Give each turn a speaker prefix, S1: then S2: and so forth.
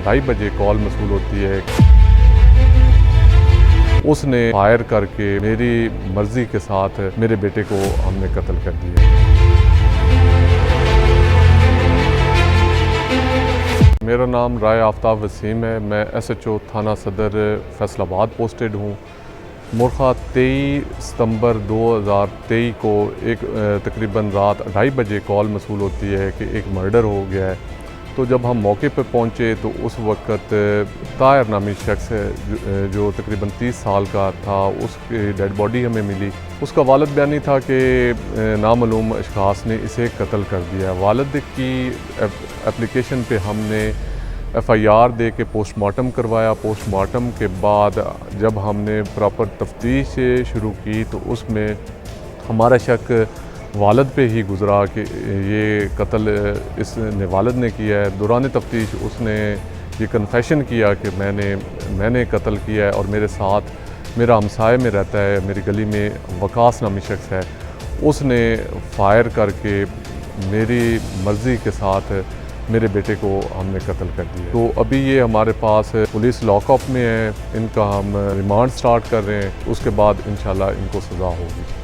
S1: 2:30 बजे कॉल मसूल होती है। उसने फायर करके मेरी मर्जी के साथ मेरे बेटे को हमने कत्ल कर दिया। मेरा नाम राय आफ्ताब वसीम है। मैं SHO थाना सदर फैसलाबाद पोस्टेड हूँ। मुर्खा 23 सितंबर 2023 को एक तकरीबन रात 2:30 बजे कॉल मसूल होती है कि एक मर्डर हो गया है। तो जब हम मौके पर पहुँचे तो उस वक़्त ताहिर नामी शख्स जो तकरीबन 30 साल का था, उसकी डेड बॉडी हमें मिली। उसका वालिद बयानी था कि नामालूम अशख़ास ने इसे कत्ल कर दिया। वालिद की एप्लीकेशन पे हमने FIR दे के पोस्टमार्टम करवाया। पोस्टमार्टम के बाद जब हमने प्रॉपर तफ्तीश शुरू की तो उसमें हमारा शक वालिद पे ही गुज़रा कि ये कत्ल इसने वालिद ने किया है। दौरान तफ्तीश उसने ये कन्फेशन किया कि मैंने कत्ल किया है और मेरे साथ मेरा हमसाये में रहता है, मेरी गली में वकास नामी शख्स है, उसने फायर करके मेरी मर्ज़ी के साथ मेरे बेटे को हमने कत्ल कर दिया। तो अभी ये हमारे पास पुलिस लॉकअप में है। इनका हम रिमांड स्टार्ट कर रहे हैं, उसके बाद इंशाल्लाह इनको सज़ा होगी।